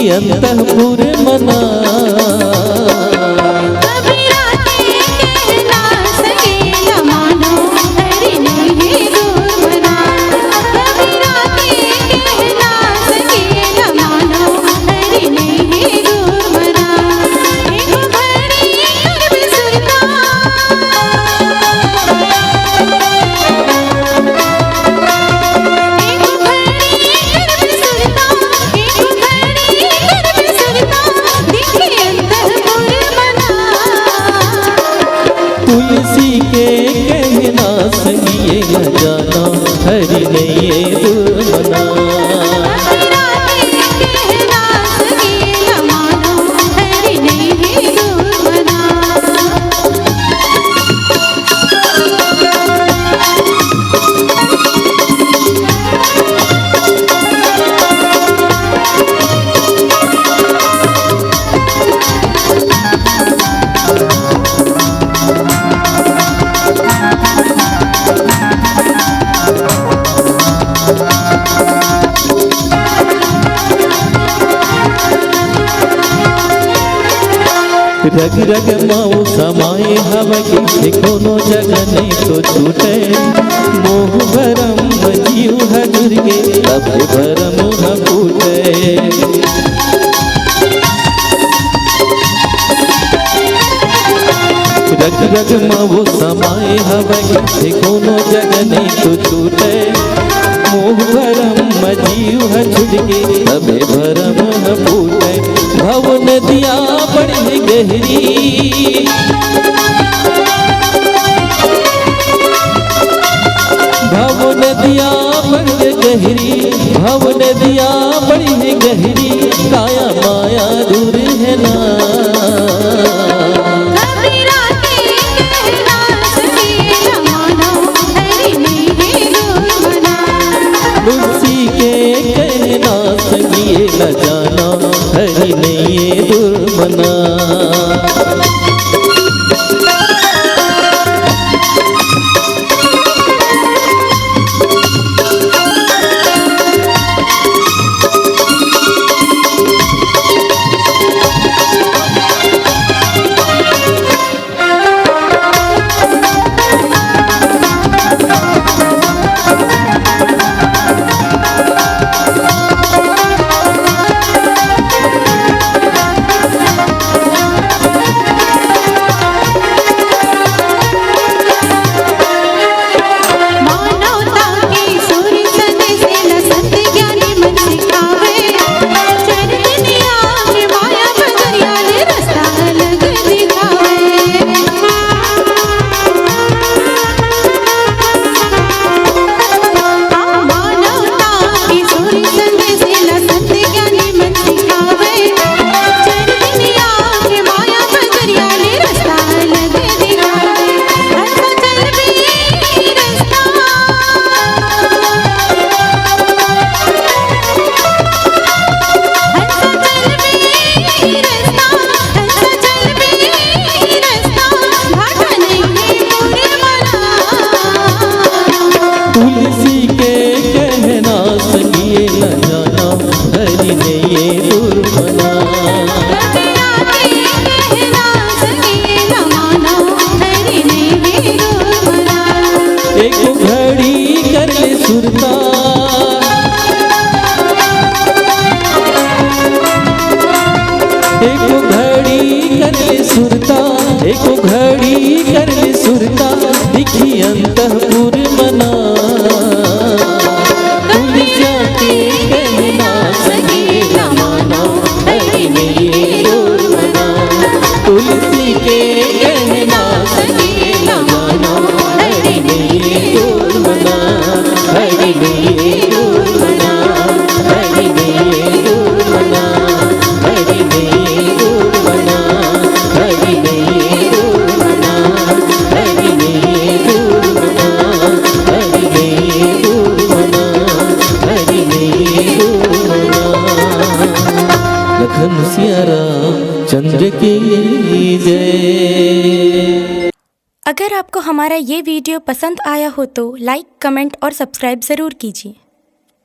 दिखी अंतपुर मना। तुलसी के कहना संगिए न जाना हरि ने ये दूर मना। रग रग माओ समाये हवा की कोनो जगह नहीं तो छूटे। मोह भरम जीव हजूर के तब भरम न फूटे। रग रग माओ समाये हवा की कोनो जगह नहीं तो छूटे। मोह भरम जीव हजूर के तब भरम न फूटे। भव नदिया बड़ी गहरी भव नदिया बड़ी गहरी भव नदिया बड़ी गहरी काया माया दूर है ना। तुलसी के कहना संगिए न जाना हरि ने ये दूर मना। तुलसी के कहना संगिए न जाना हरि ने ये दूर मना। एक घड़ी कर ले सुरता एक घड़ी कर ले सुरता एक घड़ी कर ले सुरता दिखी अंतपुर मना। तुलसी के कहना संगिए न माना हरि ने ये दूर मना। तुलसी के कहना संगिए न माना हरि ने ये दूर मना। हरि ने ये दूर मना। हरि ने ये दूर मना। हरि ने ये दूर मना। हरि ने ये दूर मना। हरि ने ये दूर मना। हरि ने ये दूर मना। हरि ने ये दूर मना। लखन सिया राम चंद्र की जय। अगर आपको हमारा ये वीडियो पसंद आया हो तो लाइक, कमेंट और सब्सक्राइब ज़रूर कीजिए।